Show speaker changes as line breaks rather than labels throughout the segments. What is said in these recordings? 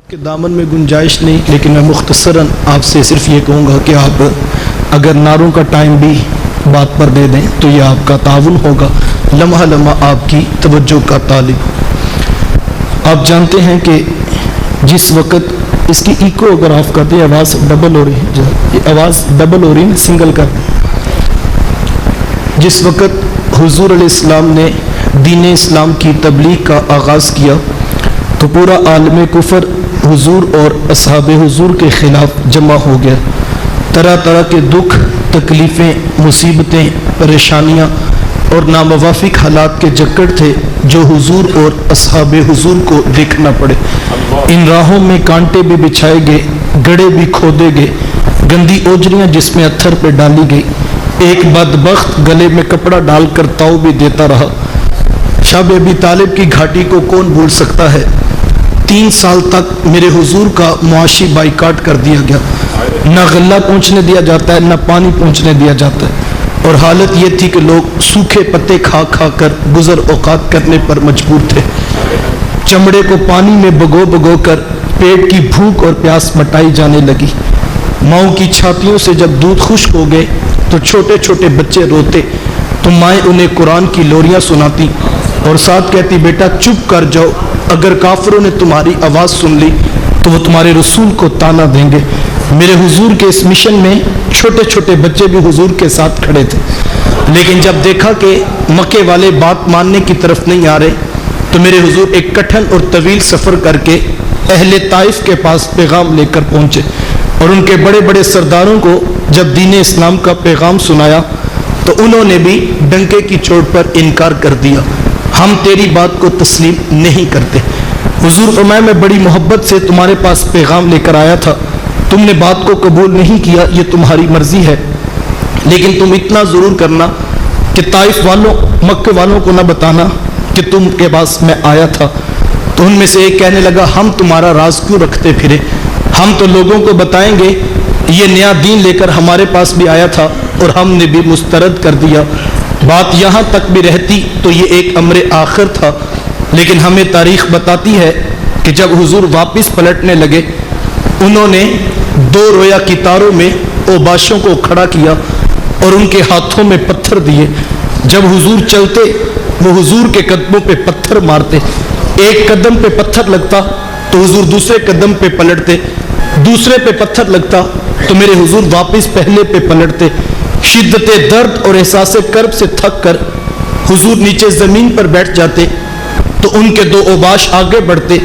کہ دامن میں گنجائش نہیں، لیکن میں مختصراً آپ سے صرف یہ کہوں گا کہ آپ اگر نعروں کا ٹائم بھی بات پر دے دیں تو یہ آپ کا تعاون ہوگا، لمحہ لمحہ آپ کی توجہ کا طالب۔ آپ جانتے ہیں کہ جس وقت اس کی ایکو اگر آپ کرتے ہیں آواز ڈبل ہو رہی ہے، یہ آواز ڈبل ہو رہی ہے، سنگل کر جس وقت حضور علیہ السلام نے دین اسلام کی تبلیغ کا آغاز کیا تو پورا عالم کفر حضور اور اصحاب حضور کے خلاف جمع ہو گیا۔ طرح طرح کے دکھ، تکلیفیں، مصیبتیں، پریشانیاں اور ناموافق حالات کے جکڑ تھے جو حضور اور اصحاب حضور کو دیکھنا پڑے۔ ان راہوں میں کانٹے بھی بچھائے گئے، گڑھے بھی کھودے گئے، گندی اوجریاں جس میں اتھر پہ ڈالی گئی، ایک بدبخت گلے میں کپڑا ڈال کر تاؤ بھی دیتا رہا۔ شب ابی طالب کی گھاٹی کو کون بھول سکتا ہے؟ 3 سال تک میرے حضور کا معاشی بائیکاٹ کر دیا گیا، نہ غلہ پہنچنے دیا جاتا ہے، نہ پانی پہنچنے دیا جاتا ہے، اور حالت یہ تھی کہ لوگ سوکھے پتے کھا کھا کر گزر اوقات کرنے پر مجبور تھے۔ چمڑے کو پانی میں بھگو بھگو کر پیٹ کی بھوک اور پیاس مٹائی جانے لگی۔ ماؤں کی چھاتیوں سے جب دودھ خشک ہو گئے تو چھوٹے چھوٹے بچے روتے تو مائیں انہیں قرآن کی لوریاں سناتی اور ساتھ کہتی، بیٹا چپ کر جاؤ، اگر کافروں نے تمہاری آواز سن لی تو وہ تمہارے رسول کو تانا دیں گے۔ میرے حضور کے اس مشن میں چھوٹے چھوٹے بچے بھی حضور کے ساتھ کھڑے تھے، لیکن جب دیکھا کہ مکے والے بات ماننے کی طرف نہیں آ رہے تو میرے حضور ایک کٹھن اور طویل سفر کر کے اہل طائف کے پاس پیغام لے کر پہنچے، اور ان کے بڑے بڑے سرداروں کو جب دین اسلام کا پیغام سنایا تو انہوں نے بھی ڈنکے کی چوٹ پر انکار کر دیا، ہم تیری بات کو تسلیم نہیں کرتے۔ حضور فرمایا، میں بڑی محبت سے تمہارے پاس پیغام لے کر آیا تھا، تم نے بات کو قبول نہیں کیا، یہ تمہاری مرضی ہے، لیکن تم اتنا ضرور کرنا کہ طائف والوں، مکہ والوں کو نہ بتانا کہ تم کے پاس میں آیا تھا۔ تو ان میں سے ایک کہنے لگا، ہم تمہارا راز کیوں رکھتے پھرے، ہم تو لوگوں کو بتائیں گے یہ نیا دین لے کر ہمارے پاس بھی آیا تھا اور ہم نے بھی مسترد کر دیا۔ بات یہاں تک بھی رہتی تو یہ ایک امر آخر تھا، لیکن ہمیں تاریخ بتاتی ہے کہ جب حضور واپس پلٹنے لگے انہوں نے 2 رویا کی تاروں میں اوباشوں کو کھڑا کیا اور ان کے ہاتھوں میں پتھر دیے۔ جب حضور چلتے وہ حضور کے قدموں پہ پتھر مارتے، ایک قدم پہ پتھر لگتا تو حضور دوسرے قدم پہ پلٹتے، دوسرے پہ پتھر لگتا تو میرے حضور واپس پہلے پہ پلٹتے۔ شدت درد اور احساس کرب سے تھک کر حضور نیچے زمین پر بیٹھ جاتے تو ان کے 2 اوباش آگے بڑھتے،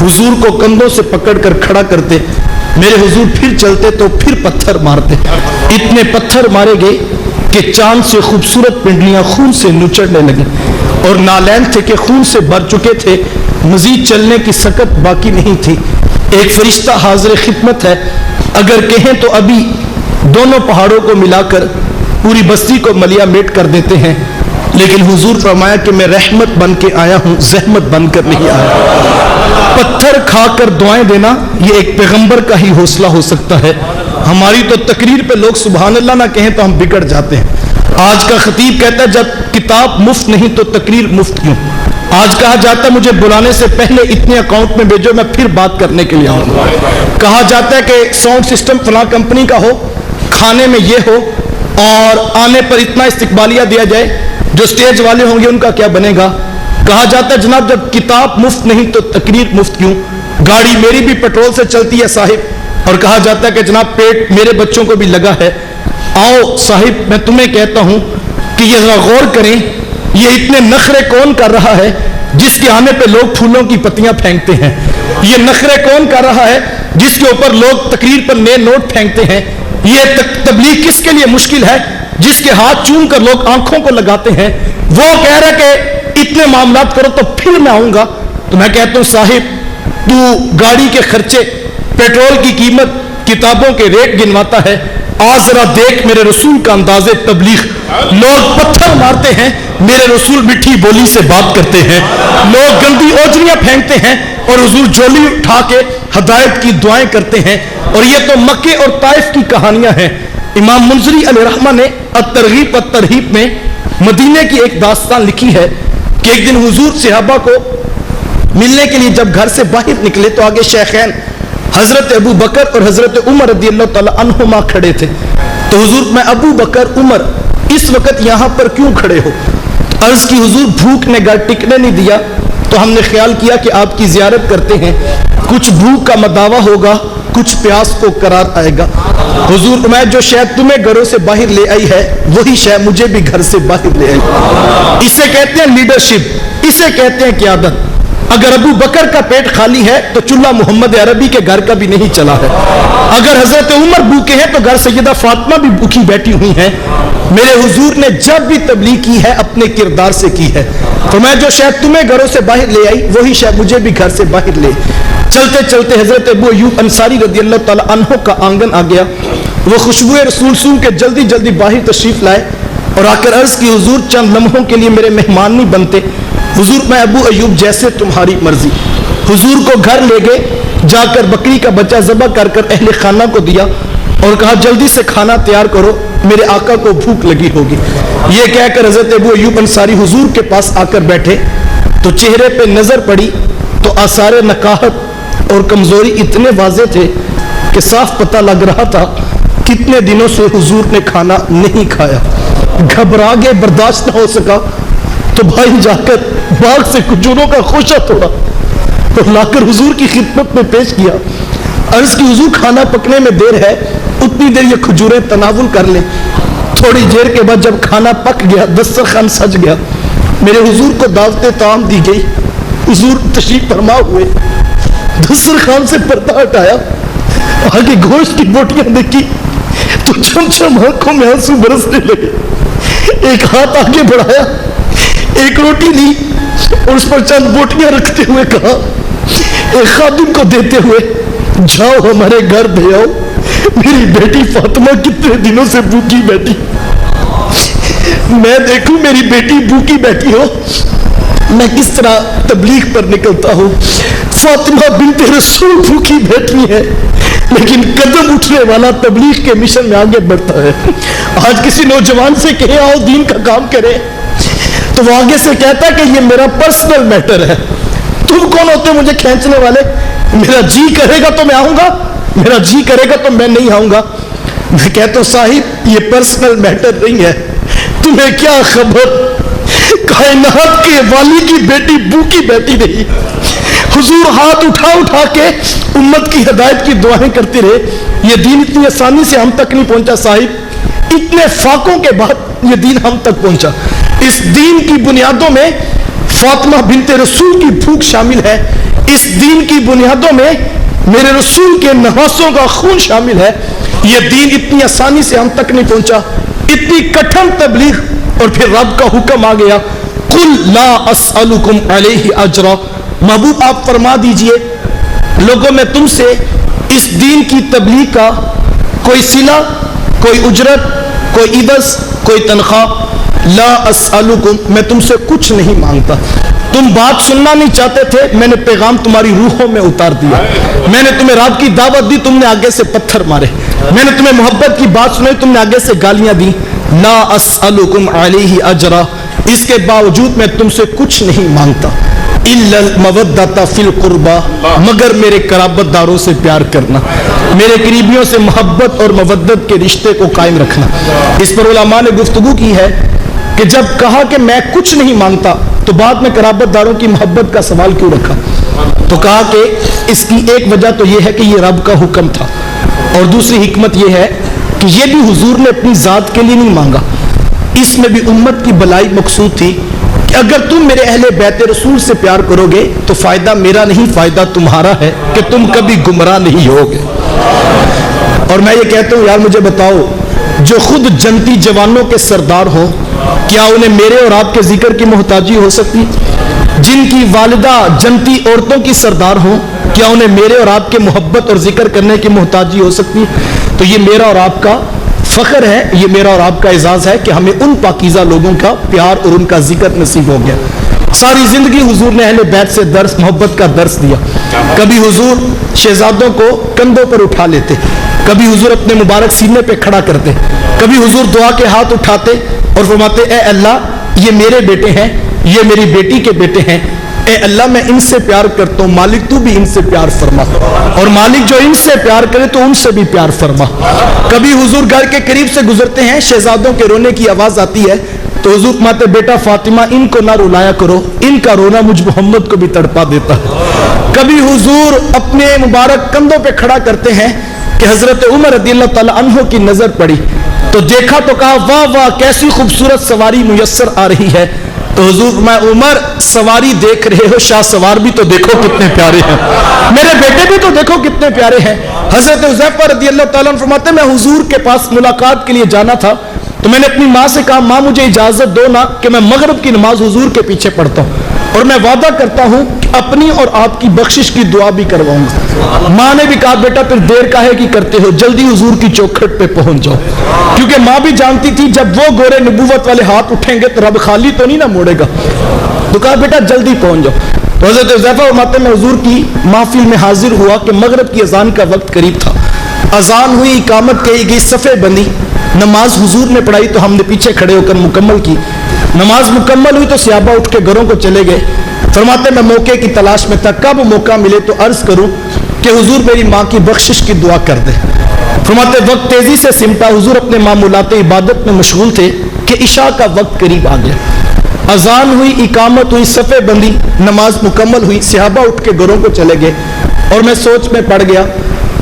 حضور کو کندھوں سے پکڑ کر کھڑا کرتے، میرے حضور پھر چلتے تو پھر پتھر مارتے۔ اتنے پتھر مارے گئے کہ چاند سے خوبصورت پنڈلیاں خون سے نچڑنے لگیں اور نالین تھے کہ خون سے بھر چکے تھے، مزید چلنے کی سکت باقی نہیں تھی۔ ایک فرشتہ حاضر خدمت ہے، اگر کہیں تو ابھی دونوں پہاڑوں کو ملا کر پوری بستی کو ملیا میٹ کر دیتے ہیں، لیکن حضور فرمایا کہ میں رحمت بن کے آیا ہوں، زحمت بن کر نہیں آیا۔ پتھر کھا کر دعائیں دینا یہ ایک پیغمبر کا ہی حوصلہ ہو سکتا ہے، ہماری تو تقریر پہ لوگ سبحان اللہ نہ کہیں تو ہم بگڑ جاتے ہیں۔ آج کا خطیب کہتا ہے جب کتاب مفت نہیں تو تقریر مفت کیوں؟ آج کہا جاتا ہے مجھے بلانے سے پہلے اتنے اکاؤنٹ میں بھیجو، میں پھر بات کرنے کے لیے آؤں گا۔ کہا جاتا ہے کہ ساؤنڈ سسٹم فلاں کمپنی کا ہو، کھانے میں یہ ہو، اور آنے پر اتنا استقبالیہ دیا جائے، جو سٹیج والے ہوں گے ان کا کیا بنے گا۔ کہا جاتا ہے جناب جب کتاب مفت نہیں تو تقریر مفت کیوں؟ گاڑی میری بھی پیٹرول سے چلتی ہے صاحب، اور کہا جاتا ہے کہ جناب پیٹ میرے بچوں کو بھی لگا ہے۔ آؤ صاحب میں تمہیں کہتا ہوں کہ یہ ذرا غور کریں، یہ اتنے نخرے کون کر رہا ہے جس کے آنے پہ لوگ پھولوں کی پتیاں پھینکتے ہیں؟ یہ نخرے کون کر رہا ہے جس کے اوپر لوگ تقریر پر نئے نوٹ پھینکتے ہیں؟ یہ تبلیغ کس کے لیے مشکل ہے جس کے ہاتھ چوم کر لوگ آنکھوں کو لگاتے ہیں؟ وہ کہہ رہا کہ اتنے معاملات کرو تو پھر میں آؤں گا۔ تو میں کہتا ہوں صاحب تو گاڑی کے خرچے، پیٹرول کی قیمت، کتابوں کے ریٹ گنواتا ہے، آج ذرا دیکھ میرے رسول کا انداز تبلیغ۔ لوگ پتھر مارتے ہیں، میرے رسول مٹھی بولی سے بات کرتے ہیں۔ لوگ گندی اوجریاں پھینکتے ہیں اور حضور جھولی اٹھا کے ہدایت کی دعائیں کرتے ہیں، اور یہ تو مکے اور طائف کی کہانیاں ہیں۔ امام منذری علیہ رحمہ نے الترغیب والترہیب میں مدینے کی ایک داستان لکھی ہے کہ ایک دن حضور صحابہ کو ملنے کے لیے جب گھر سے باہر نکلے تو آگے شیخین حضرت ابو بکر اور حضرت عمر رضی اللہ تعالی عنہما کھڑے تھے. تو حضور میں ابو بکر عمر اس وقت یہاں پر کیوں کھڑے ہو؟ عرض کی حضور بھوک نے گھر ٹکنے نہیں دیا تو ہم نے خیال کیا کہ آپ کی زیارت کرتے ہیں, کچھ بھوک کا مداوا ہوگا, کچھ پیاس کو قرار آئے گا. حضور میں جو شے تمہیں گھروں سے باہر لے آئی ہے وہی شے مجھے بھی گھر سے باہر لے آئی. اسے کہتے ہیں لیڈرشپ, اسے کہتے ہیں قیادت. اگر ابو بکر کا پیٹ خالی ہے تو چولہا محمد عربی کے گھر کا بھی نہیں چلا ہے. اگر حضرت عمر بھوکے ہیں تو گھر سیدہ فاطمہ بھی بھوکی بیٹھی ہوئی ہیں. میرے حضور نے جب بھی تبلیغ کی ہے اپنے کردار سے کی ہے. تو میں جو شے تمہیں گھروں سے باہر لے آئی وہی شے مجھے بھی گھر سے باہر لے. چلتے چلتے حضرت ابو ایوب انصاری رضی اللہ تعالی عنہ کا آنگن آ گیا. وہ خوشبو رسول سون کے جلدی جلدی باہر تشریف لائے اور آ کر عرض کی حضور چند لمحوں کے لیے میرے مہمان نہیں بنتے؟ حضور میں ابو ایوب جیسے تمہاری مرضی. حضور کو گھر لے گئے, جا کر بکری کا بچہ ذبح کر کر اہل خانہ کو دیا اور کہا جلدی سے کھانا تیار کرو, میرے آقا کو بھوک لگی ہوگی. یہ کہہ کر حضرت ابو ایوب انصاری حضور کے پاس آ کر بیٹھے تو چہرے پہ نظر پڑی تو آثار نکاحت اور کمزوری اتنے واضح تھے کہ صاف پتہ لگ رہا تھا کتنے دنوں سے حضور نے کھانا نہیں کھایا. گھبرا گئے, برداشت نہ ہو سکا تو بھائی جا کر باغ سے کھجوروں کا خوشہ توڑا اور لا کر حضور کی خدمت میں پیش کیا. عرض کی حضور کھانا پکنے میں دیر ہے, اتنی دیر یہ کھجوریں تناول کر لیں. تھوڑی دیر کے بعد جب کھانا پک گیا, دسترخوان سج گیا, میرے حضور کو دعوت طعام دی گئی. حضور تشریف فرما ہوئے, دسترخوان سے پردہ ہٹایا, آگے گوشت کی بوٹیاں دیکھی تو چم چم آنکھوں میں آنسو برسنے لگے. ایک ہاتھ آگے بڑھایا, ایک روٹی لی اور اس پر چند بوٹیاں رکھتے ہوئے کہا, ایک خادم کو دیتے ہوئے, جاؤ ہمارے گھر دے آؤ, میری بیٹی فاطمہ کتنے دنوں سے بھوکی بیٹھی, میں دیکھوں میری بیٹی بھوکی بیٹھی ہو, میں کس طرح تبلیغ پر نکلتا ہوں. فاطمہ بنت رسول بھوکی بیٹھی ہے لیکن قدم اٹھنے والا تبلیغ کے مشن میں آگے بڑھتا ہے. آج کسی نوجوان سے کہے آؤ دین کا کام کرے تو وہ آگے سے کہتا ہے کہ یہ میرا پرسنل میٹر ہے, تم کون ہوتے مجھے کھینچنے والے, میرا جی کرے گا تو میں آؤں گا, میرا جی کرے گا تو میں نہیں آؤں گا. میں کہتا ہوں صاحب یہ پرسنل میٹر نہیں ہے, تمہیں کیا خبر, کائنات کے والی کی بیٹی بھوکی بیٹھی رہی. حضور ہاتھ اٹھا اٹھا کے امت کی ہدایت کی دعائیں کرتے رہے. یہ دین اتنی آسانی سے ہم تک نہیں پہنچا صاحب, اتنے فاقوں کے بعد یہ دین ہم تک پہنچا. اس دین کی بنیادوں میں فاطمہ بنت رسول کی بھوک شامل ہے, اس دین کی بنیادوں میں میرے رسول کے نواسوں کا خون شامل ہے. یہ دین اتنی آسانی سے ہم تک نہیں پہنچا, اتنی کٹھن تبلیغ اور پھر رب کا حکم آ گیا, قل لا اسألکم علیہ اجرا, محبوب آپ فرما دیجئے لوگوں میں تم سے اس دین کی تبلیغ کا کوئی صلہ, کوئی اجرت, کوئی عوض, کوئی تنخواہ, لا اسألکم, میں تم سے کچھ نہیں مانگتا. تم بات سننا نہیں چاہتے تھے, میں نے پیغام تمہاری روحوں میں اتار دیا. میں نے تمہیں رب کی دعوت دی, تم نے آگے سے پتھر مارے. میں نے تمہیں محبت کی بات سنائی, تم نے آگے سے گالیاں دی. لا اسألکم علیہ اجرا, اس کے باوجود میں تم سے کچھ نہیں مانگتا. الا المودۃ فی القربى, مگر میرے قرابت داروں سے پیار کرنا, میرے قریبیوں سے محبت اور مودت کے رشتے کو قائم رکھنا. اس پر علماء نے گفتگو کی ہے کہ جب کہا کہ میں کچھ نہیں مانگتا تو بعد میں قرابت داروں کی محبت کا سوال کیوں رکھا؟ تو کہا کہ اس کی ایک وجہ تو یہ ہے کہ یہ رب کا حکم تھا, اور دوسری حکمت یہ ہے کہ یہ بھی حضور نے اپنی ذات کے لیے نہیں مانگا, اس میں بھی امت کی بھلائی مقصود تھی کہ اگر تم میرے اہل بیت رسول سے پیار کرو گے تو فائدہ میرا نہیں, فائدہ تمہارا ہے کہ تم کبھی گمراہ نہیں ہوگے. اور میں یہ کہتا ہوں یار مجھے بتاؤ, جو خود جنتی جوانوں کے سردار ہوں, کیا انہیں میرے اور آپ کے ذکر کی محتاجی ہو سکتی؟ جن کی والدہ جنتی عورتوں کی سردار ہوں, کیا انہیں میرے اور آپ کے محبت اور ذکر کرنے کی محتاجی ہو سکتی؟ تو یہ میرا اور آپ کا فخر ہے, یہ میرا اور آپ کا اعزاز ہے کہ ہمیں ان پاکیزہ لوگوں کا پیار اور ان کا ذکر نصیب ہو گیا. ساری زندگی حضور نے اہل بیت سے درس محبت کا درس دیا. کبھی حضور شہزادوں کو کندھوں پر اٹھا لیتے, کبھی حضور اپنے مبارک سینے پہ کھڑا کرتے, کبھی حضور دعا کے ہاتھ اٹھاتے اور فرماتے اے اللہ یہ میرے بیٹے ہیں, یہ میری بیٹی کے بیٹے ہیں, اے اللہ میں ان سے پیار کرتا ہوں، مالک تو بھی ان سے پیار فرما، اور مالک جو ان سے پیار کرے تو ان سے بھی پیار فرما۔ کبھی حضور گھر کے قریب سے گزرتے ہیں، شہزادوں کے رونے کی آواز آتی ہے تو حضور فرماتے بیٹا فاطمہ ان کو نہ رلایا کرو، ان کا رونا مجھ محمد کو بھی تڑپا دیتا ہے۔ کبھی حضور اپنے مبارک کندھوں پہ کھڑا کرتے ہیں کہ حضرت عمر رضی اللہ تعالی عنہ کی نظر پڑی تو دیکھا تو کہا واہ واہ کیسی خوبصورت سواری میسر آ رہی ہے، تو حضور میں عمر سواری دیکھ رہے ہو، شاہ سوار بھی تو دیکھو کتنے پیارے ہیں، میرے بیٹے بھی تو دیکھو کتنے پیارے ہیں۔ حضرت حذیفہ رضی اللہ تعالیٰ عنہ فرماتے میں حضور کے پاس ملاقات کے لیے جانا تھا تو میں نے اپنی ماں سے کہا ماں مجھے اجازت دو نا کہ میں مغرب کی نماز حضور کے پیچھے پڑھتا ہوں، اور میں وعدہ کرتا ہوں کہ اپنی اور آپ کی بخشش کی دعا بھی کرواؤں گا۔ ماں نے بھی کہا بیٹا پھر دیر کاہے کی کرتے ہو، جلدی حضور کی چوکھٹ پہ پہنچ جاؤ، کیونکہ ماں بھی جانتی تھی جب وہ گورے نبوت والے ہاتھ اٹھیں گے تو رب خالی تو نہیں نہ موڑے گا، تو کہا بیٹا جلدی پہنچ جاؤ۔ تو حضرت حذیفہ فرماتے میں حضور کی محفل میں حاضر ہوا کہ مغرب کی اذان کا وقت قریب تھا، اذان ہوئی، اقامت کہی گئی، صفیں بندی، نماز حضور نے پڑھائی تو ہم نے پیچھے کھڑے ہو کر مکمل کی۔ نماز مکمل ہوئی تو صحابہ اٹھ کے گھروں کو چلے گئے۔ فرماتے میں موقع کی تلاش میں تھا، کب موقع ملے تو عرض کروں کہ حضور میری ماں کی بخشش کی دعا کر دے۔ فرماتے وقت تیزی سے سمٹا، حضور اپنے معمولات عبادت میں مشغول تھے کہ عشاء کا وقت قریب آ گیا۔ اذان ہوئی، اقامت ہوئی، صفیں بندی، نماز مکمل ہوئی، صحابہ اٹھ کے گھروں کو چلے گئے، اور میں سوچ میں پڑ گیا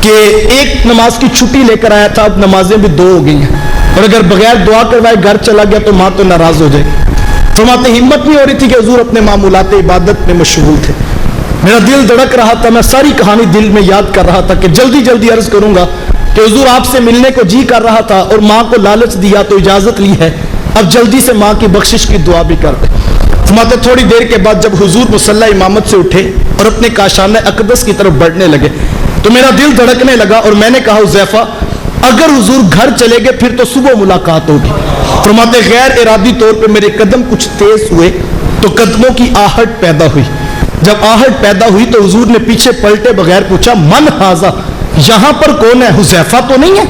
کہ ایک نماز کی چھٹی لے کر آیا تھا، اب نمازیں بھی 2 ہو گئی ہیں، اور اگر بغیر دعا کروائے گھر چلا گیا تو ماں تو ناراض ہو جائے گی۔ فرماتے ہمت نہیں ہو رہی تھی کہ حضور اپنے معمولات عبادت میں مشغول تھے، میرا دل دھڑک رہا تھا، میں ساری کہانی دل میں یاد کر رہا تھا کہ جلدی جلدی عرض کروں گا کہ حضور آپ سے ملنے کو جی کر رہا تھا، اور ماں کو لالچ دیا تو اجازت لی ہے، اب جلدی سے ماں کی بخشش کی دعا بھی کر دیں۔ فرماتے تھوڑی دیر کے بعد جب حضور مصلی امامت سے اٹھے اور اپنے کاشانہ اقدس کی طرف بڑھنے لگے تو میرا دل دھڑکنے لگا، اور میں نے کہا حذیفہ اگر حضور گھر چلے گئے پھر تو صبح ملاقات ہوگی۔ فرماتے غیر ارادی طور پہ میرے قدم کچھ تیز ہوئے تو قدموں کی آہٹ پیدا ہوئی، جب آہٹ پیدا ہوئی تو حضور نے پیچھے پلٹے بغیر پوچھا من ھذا، یہاں پر کون ہے؟ حذیفہ تو نہیں ہے؟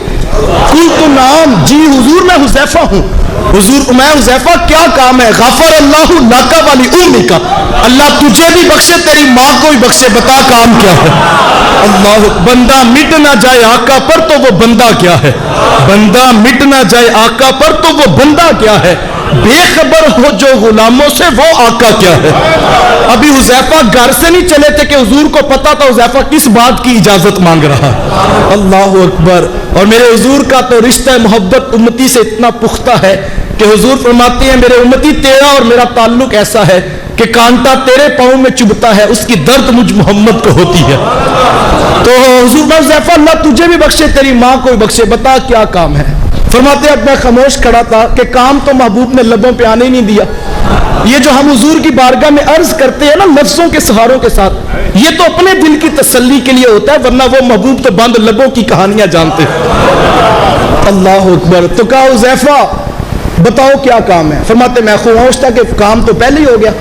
قلت نعم، جی حضور میں حذیفہ ہوں۔ حضور میں حذیفہ کیا کام ہے؟ غفر اللہ لک ولی امک، اللہ تجھے بھی بخشے تیری ماں کو بھی بخشے، بتا کام کیا ہے؟ اللہ، بندہ مٹ نہ جائے آقا پر تو وہ بندہ کیا ہے، بندہ مٹ نہ جائے آقا پر تو وہ بندہ کیا ہے، بے خبر ہو جو غلاموں سے وہ آقا کیا ہے۔ ابھی حذیفہ گھر سے نہیں چلے تھے کہ حضور کو پتا تھا حذیفہ کس بات کی اجازت مانگ رہا ہے۔ اللہ اکبر۔ اور میرے حضور کا تو رشتہ محبت امتی سے اتنا پختہ ہے کہ حضور فرماتے ہیں میرے امتی تیرا اور میرا تعلق ایسا ہے کہ کانٹا تیرے پاؤں میں چبھتا ہے، اس کی درد مجھ محمد کو ہوتی ہے۔ تو حضور میں حذیفہ اللہ تجھے بھی بخشے تیری ماں کو بھی بخشے، بتا کیا کام ہے؟ فرماتے اب میں خاموش کھڑا تھا کہ کام تو محبوب نے لبوں پہ آنے نہیں دیا، یہ جو ہم حضور کی بارگاہ میں عرض کرتے ہیں نا لفظوں کے سہاروں کے ساتھ، یہ تو اپنے دل کی تسلی کے لیے ہوتا ہے، ورنہ وہ محبوب تو بند لبوں کی کہانیاں جانتے ہیں۔ اللہ اکبر۔ تو کہا حذیفہ بتاؤ کیا کام ہے؟ فرماتے میں خاموش تھا کہ کام تو پہلے ہی ہو گیا،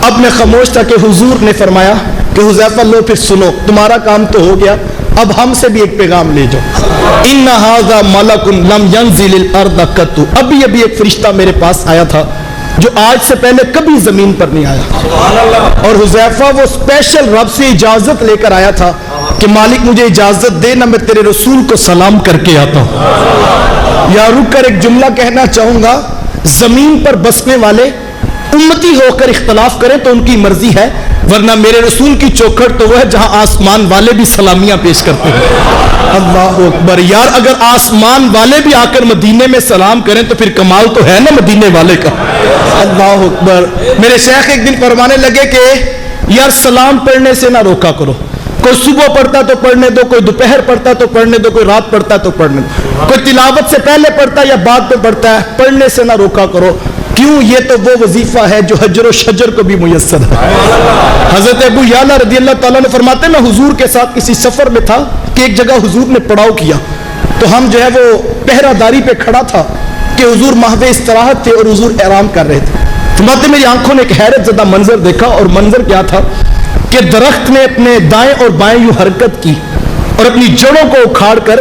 اب میں خاموش تھا کہ حضور نے فرمایا کہ حذیفہ لو پھر سنو، تمہارا کام تو ہو گیا، اب ہم سے بھی ایک پیغام لے جاؤ۔ ان ھذا ملک لم ينزل الارض قط، ابھی ایک فرشتہ میرے پاس آیا تھا جو آج سے پہلے کبھی زمین پر نہیں آیا، اور حذیفہ وہ اسپیشل رب سے اجازت لے کر آیا تھا کہ مالک مجھے اجازت دے نہ میں تیرے رسول کو سلام کر کے آتا ہوں۔ یا رک کر ایک جملہ کہنا چاہوں گا، زمین پر بسنے والے امتی ہو کر اختلاف کریں تو ان کی مرضی ہے، ورنہ میرے رسول کی چوکھٹ تو وہ ہے جہاں آسمان والے بھی سلامیاں پیش کرتے ہیں۔ اللہ اکبر۔ یار اگر آسمان والے بھی آ کر مدینے میں سلام کریں تو پھر کمال تو ہے نا مدینے والے کا۔ اللہ اکبر۔ میرے شیخ ایک دن فرمانے لگے کہ یار سلام پڑھنے سے نہ روکا کرو، کوئی صبح پڑھتا تو پڑھنے دو، کوئی دوپہر پڑھتا تو پڑھنے دو، کوئی رات پڑھتا تو پڑھنے دو، کوئی تلاوت سے پہلے پڑھتا یا بعد میں پڑھتا ہے، پڑھنے سے نہ روکا کرو، کیوں؟ یہ تو وہ وظیفہ ہے جو حجر و شجر کو بھی میسر ہے۔ حضرت ابو یعلا رضی اللہ تعالیٰ نے فرماتے میں حضور کے ساتھ کسی سفر میں تھا کہ ایک جگہ حضور نے پڑاؤ کیا تو ہم جو ہے وہ پہرہ داری پہ کھڑا تھا کہ حضور محو استراحت تھے اور حضور احرام کر رہے تھے۔ فرماتے میری آنکھوں نے ایک حیرت زدہ منظر دیکھا، اور منظر کیا تھا کہ درخت نے اپنے دائیں اور بائیں یوں حرکت کی اور اپنی جڑوں کو اکھاڑ کر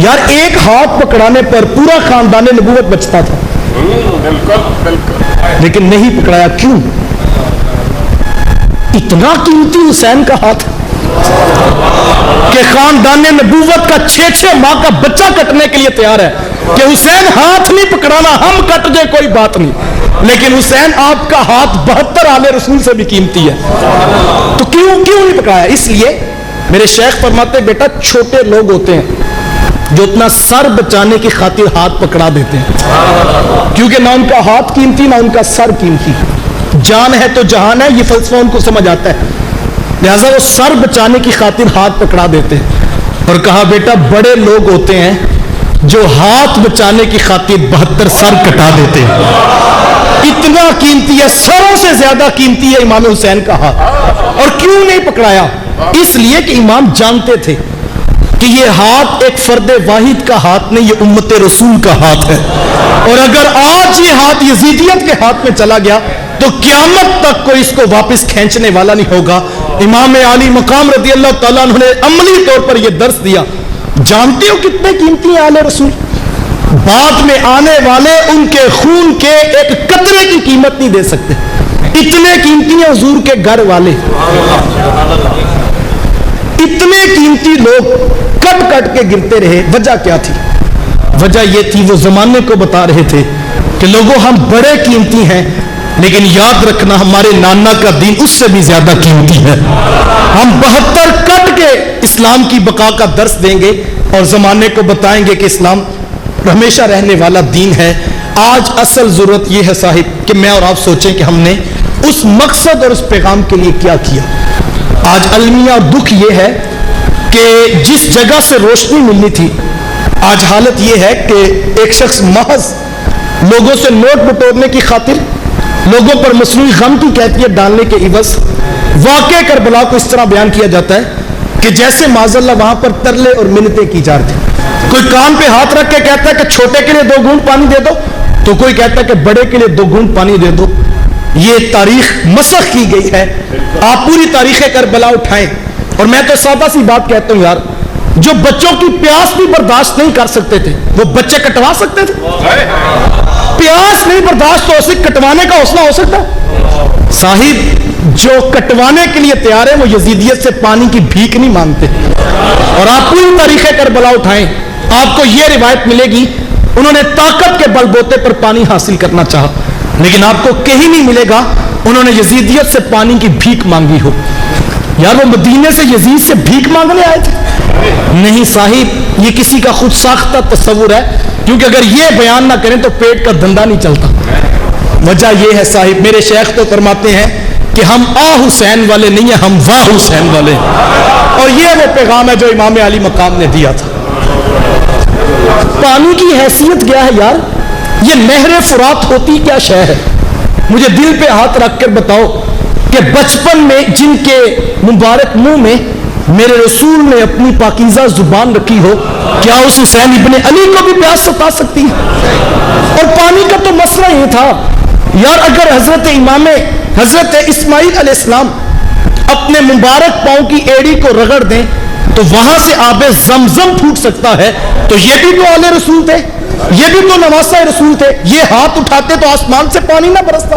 یار ایک ہاتھ پکڑانے پر پورا خاندان نبوت بچتا تھا، لیکن نہیں پکڑایا. کیوں؟ اتنا قیمتی حسین کا ہاتھ کہ خاندان نبوت کا 6 ماہ کا بچہ کٹنے کے لیے تیار ہے کہ حسین ہاتھ نہیں پکڑانا، ہم کٹ جائے کوئی بات نہیں، لیکن حسین آپ کا ہاتھ 72 آل رسول سے بھی قیمتی ہے. تو کیوں نہیں پکڑایا؟ اس لیے میرے شیخ فرماتے بیٹا چھوٹے لوگ ہوتے ہیں جو اپنا سر بچانے کی خاطر ہاتھ پکڑا دیتے ہیں، کیونکہ نہ ان کا ہاتھ قیمتی نہ ان کا سر قیمتی. جان ہے تو جہان ہے، یہ فلسفہ ان کو سمجھ آتا ہے، لہذا وہ سر بچانے کی خاطر ہاتھ پکڑا دیتے ہیں. اور کہا بیٹا بڑے لوگ ہوتے ہیں جو ہاتھ بچانے کی خاطر 72 سر کٹا دیتے ہیں. اتنا قیمتی ہے، سروں سے زیادہ قیمتی ہے امام حسین کا ہاتھ. اور کیوں نہیں پکڑایا؟ اس لیے کہ امام جانتے تھے کہ یہ ہاتھ ایک فرد واحد کا ہاتھ نہیں، یہ امت رسول کا ہاتھ ہے. اور اگر آج یہ ہاتھ یزیدیت کے ہاتھ میں چلا گیا تو قیامت تک کوئی اس کو واپس کھینچنے والا نہیں ہوگا. امام علی مقام رضی اللہ تعالیٰ عنہ نے عملی طور پر یہ درس دیا. جانتے ہو کتنے قیمتی ہیں آل رسول؟ بعد میں آنے والے ان کے خون کے ایک قطرے کی قیمت نہیں دے سکتے، اتنے قیمتی ہیں حضور کے گھر والے. اتنے قیمتی لوگ کٹ کٹ کے گرتے رہے. وجہ کیا تھی؟ وجہ یہ تھی وہ زمانے کو بتا رہے تھے کہ لوگوں ہم بڑے قیمتی ہیں، لیکن یاد رکھنا ہمارے نانا کا دین اس سے بھی زیادہ قیمتی ہے. ہم 72 کٹ کے اسلام کی بقا کا درس دیں گے اور زمانے کو بتائیں گے کہ اسلام ہمیشہ رہنے والا دین ہے. آج اصل ضرورت یہ ہے صاحب کہ میں اور آپ سوچیں کہ ہم نے اس مقصد اور اس پیغام کے لیے کیا کیا. آج المیہ اور دکھ یہ ہے کہ جس جگہ سے روشنی ملنی تھی، آج حالت یہ ہے کہ ایک شخص محض لوگوں سے نوٹ بٹورنے کی خاطر، لوگوں پر مصنوعی غم کی کیفیت ڈالنے کے عوض واقع کربلا کو اس طرح بیان کیا جاتا ہے کہ جیسے معاذ اللہ وہاں پر ترلے اور منتیں کی جا رہی تھیں. کوئی کان پہ ہاتھ رکھ کے کہتا ہے کہ چھوٹے کے لیے 2 گھونٹ پانی دے دو، تو کوئی کہتا ہے کہ بڑے کے لیے 2 گھونٹ پانی دے دو. یہ تاریخ مسخ کی گئی ہے. آپ پوری تاریخ کربلا اٹھائیں اور میں تو سادہ سی بات کہتا ہوں یار، جو بچوں کی پیاس بھی برداشت نہیں کر سکتے تھے وہ بچے کٹوا سکتے تھے؟ پیاس نہیں برداشت ہو سکتی، کٹوانے کا حوصلہ ہو سکتا ہے؟ صاحب جو کٹوانے کے لیے تیار ہے وہ یزیدیت سے پانی کی بھیک نہیں مانگتے. اور آپ پوری تاریخ کربلا اٹھائیں، آپ کو یہ روایت ملے گی انہوں نے طاقت کے بل بوتے پر پانی حاصل کرنا چاہا، لیکن آپ کو کہیں نہیں ملے گا انہوں نے یزیدیت سے پانی کی بھیک مانگی ہو. یار وہ مدینے سے یزید سے بھیک مانگنے آئے تھے؟ نہیں صاحب، یہ کسی کا خود ساختہ تصور ہے، کیونکہ اگر یہ بیان نہ کریں تو پیٹ کا دھندا نہیں چلتا. وجہ یہ ہے صاحب، میرے شیخ تو فرماتے ہیں کہ ہم حسین والے نہیں ہیں، ہم واہ حسین والے. اور یہ وہ پیغام ہے جو امام علی مقام نے دیا تھا. پانی کی حیثیت کیا ہے یار؟ یہ نہر فرات ہوتی کیا شے ہے؟ مجھے دل پہ ہاتھ رکھ کر بتاؤ کہ بچپن میں جن کے مبارک منہ میں میرے رسول نے اپنی پاکیزہ زبان رکھی ہو، کیا اس حسین ابن علی کو بھی پیاس ستا سکتی ہے؟ اور پانی کا تو مسئلہ یہ تھا یار، اگر حضرت اسماعیل علیہ السلام اپنے مبارک پاؤں کی ایڑی کو رگڑ دیں تو وہاں سے آب زمزم پھوٹ سکتا ہے، تو یہ بھی تو آل رسول تھے، یہ بھی تو نواسہ رسول تھے، یہ ہاتھ اٹھاتے تو آسمان سے پانی نہ برستا.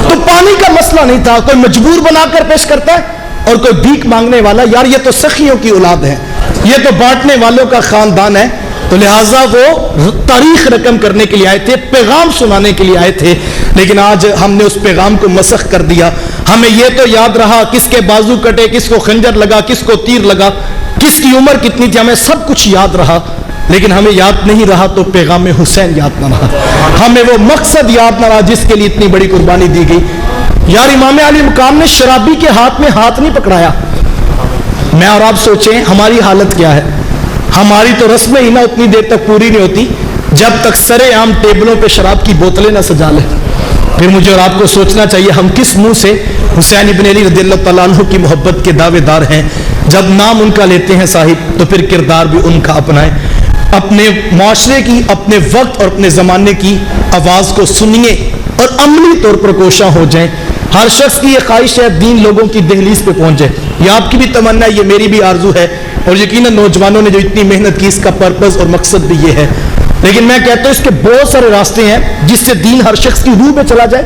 تو پانی کا مسئلہ نہیں تھا، کوئی مجبور بنا کر پیش کرتا ہے اور کوئی بھیک مانگنے والا. یار یہ تو سخیوں کی اولاد ہے، یہ تو بانٹنے والوں کا خاندان ہے. تو لہٰذا وہ تاریخ رقم کرنے کے لیے آئے تھے، پیغام سنانے کے لیے آئے تھے، لیکن آج ہم نے اس پیغام کو مسخ کر دیا. ہمیں یہ تو یاد رہا کس کے بازو کٹے، کس کو خنجر لگا، کس کو تیر لگا، کس کی عمر کتنی تھی، ہمیں سب کچھ یاد رہا، لیکن ہمیں یاد نہیں رہا تو پیغام حسین یاد نہ رہا، ہمیں وہ مقصد یاد نہ رہا جس کے لیے اتنی بڑی قربانی دی گئی. یار امام علی مقام نے شرابی کے ہاتھ میں ہاتھ نہیں پکڑایا. میں اور آپ سوچیں ہماری حالت کیا ہے. ہماری تو رسمیں ہی نہ اتنی دیر تک پوری نہیں ہوتی جب تک سرے عام ٹیبلوں پہ شراب کی بوتلیں نہ سجا لیں. پھر مجھے اور آپ کو سوچنا چاہیے ہم کس منہ سے حسین ابن علی رضی اللہ تعالیٰ عنہ کی محبت کے دعوے دار ہیں. جب نام ان کا لیتے ہیں صاحب تو پھر کردار بھی ان کا اپنائیں. اپنے معاشرے کی، اپنے وقت اور اپنے زمانے کی آواز کو سنیے اور عملی طور پر کوشاں ہو جائیں. ہر شخص کی یہ خواہش ہے دین لوگوں کی دہلیز پہ پہنچ جائے. یہ آپ کی بھی تمنا ہے، یہ میری بھی آرزو ہے اور یقیناً نوجوانوں نے جو اتنی محنت کی اس کا پرپز اور مقصد بھی یہ ہے. لیکن میں کہتا ہوں اس کے بہت سارے راستے ہیں جس سے دین ہر شخص کی روح میں چلا جائے,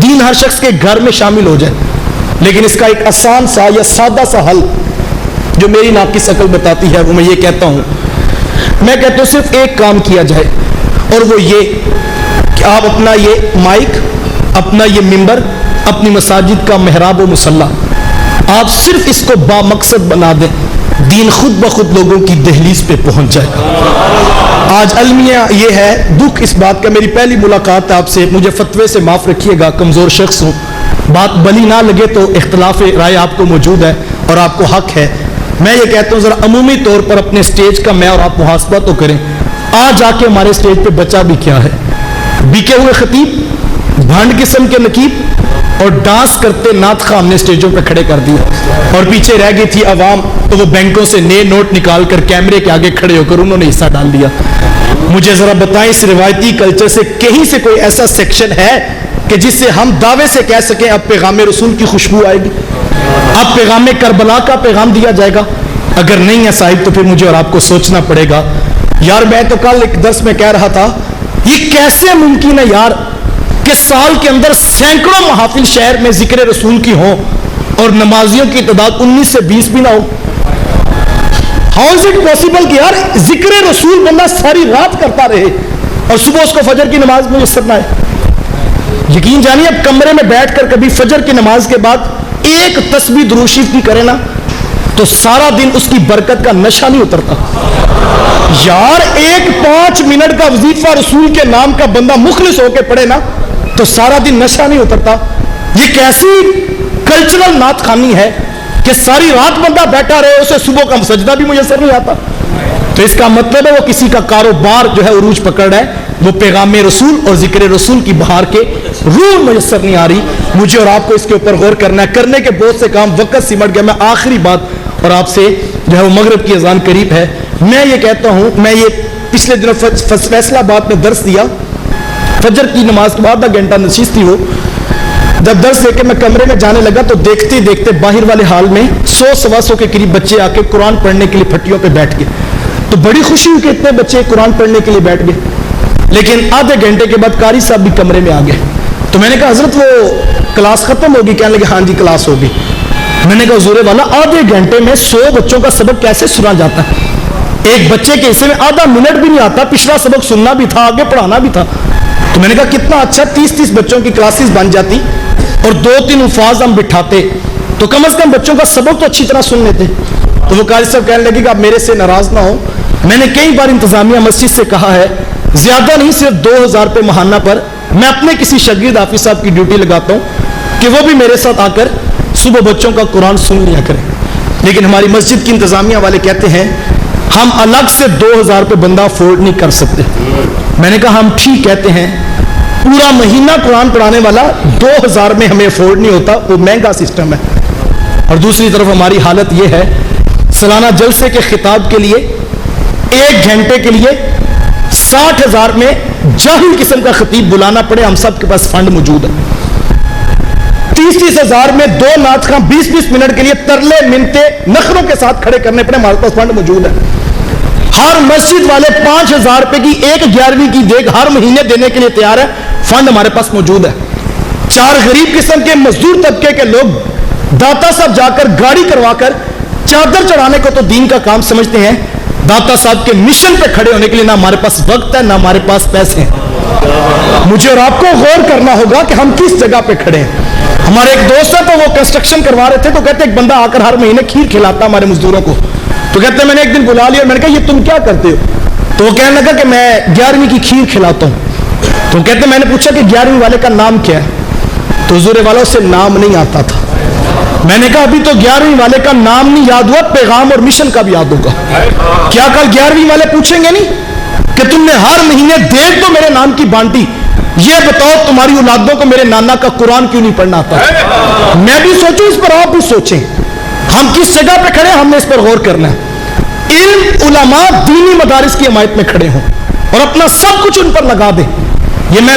دین ہر شخص کے گھر میں شامل ہو جائے. لیکن اس کا ایک آسان سا یا سادہ سا حل جو میری ناقص عقل بتاتی ہے وہ میں یہ کہتا ہوں, میں کہتا ہوں صرف ایک کام کیا جائے, اور وہ یہ کہ آپ اپنا یہ مائک, اپنا یہ ممبر, اپنی مساجد کا محراب و مصلی, آپ صرف اس کو با مقصد بنا دیں, دین خود بخود لوگوں کی دہلیز پہ پہنچ جائے. آج المیہ یہ ہے, دکھ اس بات کا, میری پہلی ملاقات آپ سے, مجھے فتوے سے معاف رکھیے گا, کمزور شخص ہوں, بات بلی نہ لگے تو اختلاف رائے آپ کو موجود ہے اور آپ کو حق ہے. میں یہ کہتا ہوں ذرا عمومی طور پر اپنے سٹیج کا میں اور آپ محاسبہ تو کریں. آج آ کے ہمارے سٹیج پہ بچہ بھی کیا ہے, بکے ہوئے خطیب, بھانڈ قسم کے نقیب اور ڈانس کرتے نعت خواہ ہم نے سٹیجوں پہ کھڑے کر دیا, اور پیچھے رہ گئی تھی عوام, تو وہ بینکوں سے نئے نوٹ نکال کر کیمرے کے آگے کھڑے ہو کر انہوں نے حصہ ڈال دیا. مجھے ذرا بتائیں اس روایتی کلچر سے کہیں سے کوئی ایسا سیکشن ہے کہ جس سے ہم دعوے سے کہہ سکیں اب پیغام رسول کی خوشبو آئے گی, اب پیغام کربلا کا پیغام دیا جائے گا؟ اگر نہیں ہے صاحب تو پھر مجھے اور آپ کو سوچنا پڑے گا. یار میں تو کل ایک درس میں کہہ رہا تھا, یہ کیسے ممکن ہے یار کہ سال کے اندر سینکڑوں محافل شہر میں ذکر رسول کی ہوں اور نمازیوں کی تعداد 19 سے 20 بھی نہ ہو. ہاؤ از اٹ پاسبل کہ یار ذکر رسول بندہ ساری رات کرتا رہے اور صبح اس کو فجر کی نماز میسر نہ آئے؟ یقین جانیے اب کمرے میں بیٹھ کر کبھی فجر کی نماز کے بعد ایک تسبیح درود شریف کی کرے نا تو سارا دن اس کی برکت کا نشہ نہیں اترتا. یار ایک 5 منٹ کا وظیفہ رسول کے نام کا بندہ مخلص ہو کے پڑھے نا تو سارا دن نشہ نہیں اترتا. یہ کیسی کلچرل نعت خوانی ہے کہ ساری رات بندہ بیٹھا رہے, اسے صبح کا سجدہ بھی میسر نہیں آتا. تو اس کا مطلب ہے وہ کسی کا کاروبار جو ہے عروج پکڑ رہا ہے, وہ پیغام رسول اور ذکر رسول کی بہار کے روح میسر نہیں آ رہی. مجھے اور آپ کو اس کے اوپر غور کرنا ہے, کرنے کے بہت سے کام, وقت سمٹ گیا. میں آخری بات, اور آپ سے جو ہے وہ مغرب کی اذان قریب ہے, میں یہ کہتا ہوں, میں یہ پچھلے دنوں فیصلہ آباد میں درس دیا, فجر کی نماز کے بعد 1 گھنٹہ نشست تھی. وہ جب درس دے کے میں کمرے میں جانے لگا تو دیکھتے دیکھتے باہر والے حال میں 100-125 کے قریب بچے آ کے قرآن پڑھنے کے لیے پھٹیوں پہ بیٹھ گئے. تو بڑی خوشی ہوئی کہ اتنے بچے قرآن پڑھنے کے لیے بیٹھ گئے. لیکن آدھے گھنٹے کے بعد قاری صاحب بھی کمرے میں آ گئے. تو میں نے کہا حضرت وہ کلاس ختم ہوگی؟ کہنے لگے ہاں جی کلاس ہوگی. میں نے کہا حضور والا آدھے گھنٹے میں 100 بچوں کا سبق کیسے سنا جاتا ہے؟ ایک بچے کے حصے میں آدھا منٹ بھی نہیں آتا, پچھلا سبق سننا بھی تھا, آگے پڑھانا بھی تھا. تو میں نے کہا کتنا اچھا 30-30 بچوں کی کلاسز بن جاتی اور 2-3 الفاظ ہم بٹھاتے تو کم از کم بچوں کا سبق تو اچھی طرح سن لیتے. تو وہ قاری صاحب کہنے لگے کہ آپ میرے سے ناراض نہ ہو, میں نے کئی بار انتظامیہ مسجد سے کہا ہے زیادہ نہیں صرف 2000 روپے ماہانہ پر میں اپنے کسی شاگرد حافظ صاحب کی ڈیوٹی لگاتا ہوں کہ وہ بھی میرے ساتھ آ کر صبح بچوں کا قرآن سن لیا کریں. لیکن ہماری مسجد کی انتظامیہ والے کہتے ہیں ہم الگ سے 2000 روپے بندہ افورڈ نہیں کر سکتے. میں نے کہا ہم ٹھیک کہتے ہیں, پورا مہینہ قرآن پڑھانے والا 2000 میں ہمیں افورڈ نہیں ہوتا, وہ مہنگا سسٹم ہے. اور دوسری طرف ہماری حالت یہ ہے سالانہ جلسے کے خطاب کے لیے 1 گھنٹے کے لیے 60,000 میں جاہل قسم کا خطیب بلانا پڑے. ہم سب کے پاس فنڈ موجود ہے. 30,000 میں 2 نعت خواں 20-20 منٹ کے لیے ترلے منتے نخروں کے ساتھ کھڑے کرنے پڑے. ہمارے پاس فنڈ موجود ہے. ہر مسجد والے 5,000 روپے کی 1/11 کی دیگ ہر مہینے دینے کے لیے تیار ہے. فنڈ ہمارے پاس موجود ہے. 4 غریب قسم کے مزدور طبقے کے لوگ داتا صاحب جا کر گاڑی کروا کر چادر چڑھانے کو تو دین کا کام سمجھتے ہیں. داتا صاحب کے مشن پہ کھڑے ہونے کے لیے نہ ہمارے پاس وقت ہے نہ ہمارے پاس پیسے ہیں. مجھے اور آپ کو غور کرنا ہوگا کہ ہم کس جگہ پہ کھڑے ہیں. ہمارے ایک دوست ہے تو وہ کنسٹرکشن کروا رہے تھے تو کہتے ایک بندہ آ کر ہر مہینے کھیر کھلاتا ہمارے مزدوروں کو. تو کہتے میں نے ایک دن بلا لیا اور میں نے کہا یہ تم کیا کرتے ہو؟ تو وہ کہنے لگا کہ میں 11ویں کی کھیر کھلاتا ہوں. تو کہتے میں نے پوچھا کہ 11ویں والے کا نام کیا ہے؟ تو حضور والا سے نام نہیں آتا تھا. میں نے کہا ابھی تو 11ویں والے کا نام نہیں یاد ہوا, پیغام اور مشن کا بھی یاد ہوگا. کیا کل 11ویں والے پوچھیں گے نہیں کہ تم نے ہر مہینے دیکھ تو میرے نام کی بانٹی, یہ بتاؤ تمہاری اولادوں کو میرے نانا کا قرآن کیوں نہیں پڑھنا آتا؟ میں بھی سوچوں, اس پر آپ بھی سوچیں. ہم کس جگہ پہ کھڑے ہیں, ہم نے اس پر غور کرنا ہے. علم علماء دینی مدارس کی حمایت میں کھڑے ہوں اور اپنا سب کچھ ان پر لگا دیں. یہ میں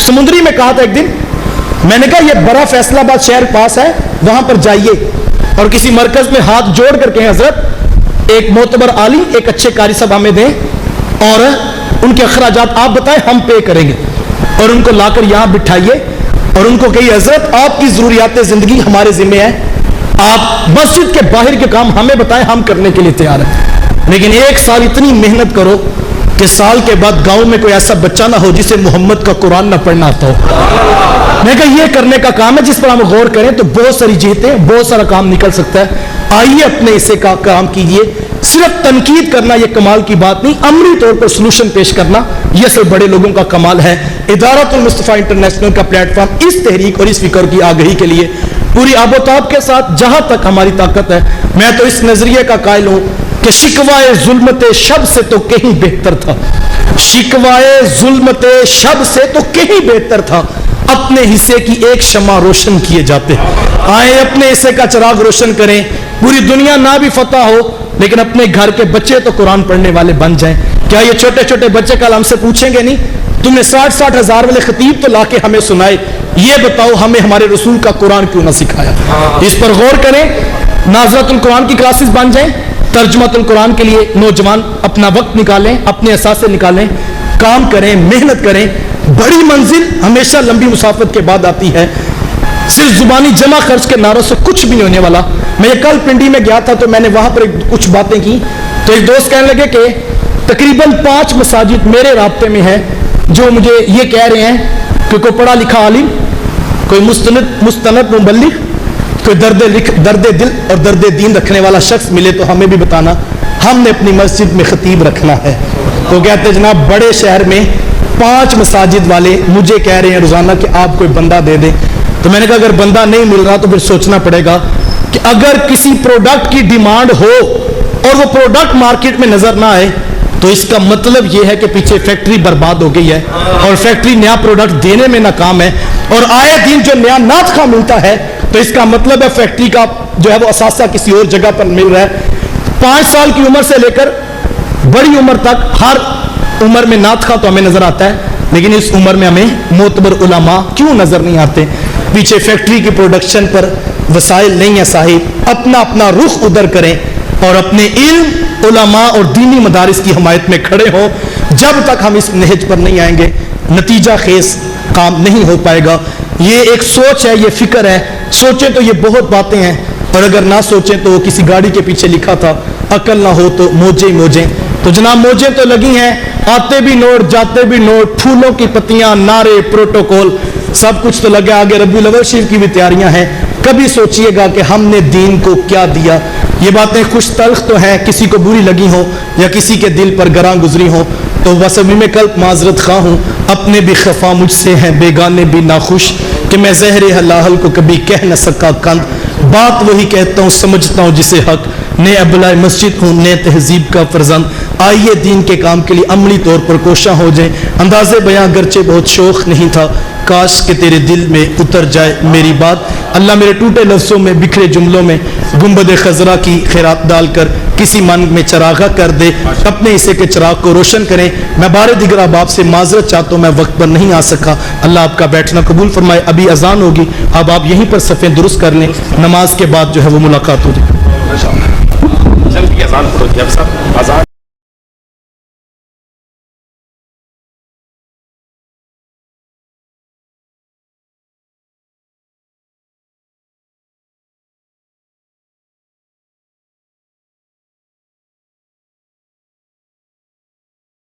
سمندری میں کہا تھا ایک دن, میں نے کہا یہ بڑا فیصلہ آباد شہر پاس ہے, وہاں پر جائیے اور کسی مرکز میں ہاتھ جوڑ کر کہیں حضرت ایک معتبر عالم ایک اچھے قاری صاحب ہمیں دیں اور ان کے اخراجات آپ بتائیں، ہم پے کریں گے، اور ان کو لا کر یہاں بٹھائیے اور ان کو کہیے حضرت آپ کی ضروریات زندگی ہمارے ذمہ ہے، آپ مسجد کے باہر کے کام ہمیں بتائیں، ہم کرنے کے لیے تیار ہیں، لیکن ایک سال اتنی محنت کرو کہ سال کے بعد گاؤں میں کوئی ایسا بچہ نہ ہو جسے محمد کا قرآن نہ پڑھنا آتا ہو۔ میں کہا یہ کرنے کا کام ہے جس پر ہم غور کریں تو بہت ساری جیتیں، بہت سارا کام نکل سکتا ہے۔ آئیے اپنے حصے کا کام کیجئے، صرف تنقید کرنا یہ کمال کی بات نہیں، عملی طور پر سلوشن پیش کرنا یہ اصل بڑے لوگوں کا کمال ہے۔ ادارۃ المصطفیٰ انٹرنیشنل کا پلیٹ فارم اس تحریک اور اس فکر کی آگہی کے لیے پوری آب و تاب کے ساتھ جہاں تک ہماری طاقت ہے، میں تو اس نظریے کا قائل ہوں کہ شکوائے ظلمت شب سے تو کہیں بہتر تھا، شکوائے ظلمت شب سے تو کہیں بہتر تھا، اپنے حصے کی ایک شمع روشن کیے جاتے۔ آئیں اپنے حصے کا چراغ روشن کریں، پوری دنیا نہ بھی فتح ہو لیکن اپنے گھر کے بچے تو قرآن پڑھنے والے بن جائیں۔ کیا یہ چھوٹے چھوٹے بچے کل ہم سے پوچھیں گے نہیں تم نے 60 ہزار والے خطیب تو لا کے ہمیں سنائے، یہ بتاؤ ہمیں ہمارے رسول کا قرآن کیوں نہ سکھایا؟ اس پر غور کریں، ناظرۃ القرآن کی کلاسز بن جائیں، ترجمۃ القرآن کے لیے نوجوان اپنا وقت نکالیں، اپنے اثاثے نکالیں، کام کریں، محنت کریں۔ بڑی منزل ہمیشہ لمبی مسافت کے بعد آتی ہے، صرف زبانی جمع خرچ کے نعروں سے کچھ بھی نہیں ہونے والا۔ میں یہ کل پنڈی میں گیا تھا تو میں نے وہاں پر کچھ باتیں کی تو ایک دوست کہنے لگے کہ تقریباً 5 مساجد میرے رابطے میں ہیں جو مجھے یہ کہہ رہے ہیں کہ کوئی پڑھا لکھا عالم، کوئی مستند مبلغ، کوئی درد دل اور درد دین رکھنے والا شخص ملے تو ہمیں بھی بتانا، ہم نے اپنی مسجد میں خطیب رکھنا ہے۔ تو کہتے جناب بڑے شہر میں 5 مساجد والے مجھے کہہ رہے ہیں روزانہ کہ آپ کوئی بندہ دے دیں۔ تو میں نے کہا اگر بندہ نہیں مل رہا تو پھر سوچنا پڑے گا کہ اگر کسی پروڈکٹ کی ڈیمانڈ ہو اور وہ پروڈکٹ مارکیٹ میں نظر نہ آئے تو اس کا مطلب یہ ہے کہ پیچھے فیکٹری برباد ہو گئی ہے اور فیکٹری نیا پروڈکٹ دینے میں ناکام ہے، اور آئے دن جو نیا ناطقہ ملتا ہے تو اس کا مطلب ہے فیکٹری کا جو ہے وہ اثاثہ کسی اور جگہ پر مل رہا ہے۔ 5 سال کی عمر سے لے کر بڑی عمر تک ہر عمر میں ناطقہ تو ہمیں نظر آتا ہے، لیکن اس عمر میں ہمیں معتبر علماء کیوں نظر نہیں آتے؟ پیچھے فیکٹری کی پروڈکشن پر وسائل نہیں ہے صاحب، اپنا اپنا رخ ادھر کریں اور اپنے علم، علماء اور دینی مدارس کی حمایت میں کھڑے ہوں۔ جب تک ہم اس نہج پر نہیں آئیں گے نتیجہ خیز کام نہیں ہو پائے گا۔ یہ ایک سوچ ہے، یہ فکر ہے، سوچیں تو یہ بہت باتیں ہیں، اور اگر نہ سوچیں تو وہ کسی گاڑی کے پیچھے لکھا تھا عقل نہ ہو تو موجیں موجیں۔ تو جناب موجیں تو لگی ہیں، آتے بھی نوٹ جاتے بھی نوٹ، پھولوں کی پتیاں، نعرے، پروٹوکول، سب کچھ تو لگا، آگے ربیع الاول شریف کی بھی تیاریاں ہیں۔ کبھی سوچئے گا کہ ہم نے دین کو کیا دیا؟ یہ باتیں خوش تلخ تو ہیں، کسی کو بری لگی ہوں یا کسی کے دل پر گراں گزری ہوں تو بس ابھی میں قلب معذرت خواہ ہوں، اپنے بھی خفا مجھ سے ہیں بیگانے بھی ناخوش، کہ میں زہر حلاحل کو کبھی کہہ نہ سکا کند، بات وہی کہتا ہوں سمجھتا ہوں جسے حق، نئے ابلائے مسجد ہوں نئے تہذیب کا فرزند۔ آئیے دین کے کام کے لیے عملی طور پر کوشاں ہو جائیں، انداز بیاں گرچہ بہت شوق نہیں تھا، کاش کہ تیرے دل میں اتر جائے میری بات۔ اللہ میرے ٹوٹے لفظوں میں، بکھرے جملوں میں گنبد خضرا کی خیرات ڈال کر کسی من میں چراغا کر دے، اپنے حصے کے چراغ کو روشن کریں۔ میں بار دیگر اب آپ سے معذرت چاہتا ہوں، میں وقت پر نہیں آ سکا، اللہ آپ کا بیٹھنا قبول فرمائے۔ ابھی اذان ہوگی، اب آپ یہیں پر صفیں درست کر لیں، نماز کے بعد جو ہے وہ ملاقات ہوگی۔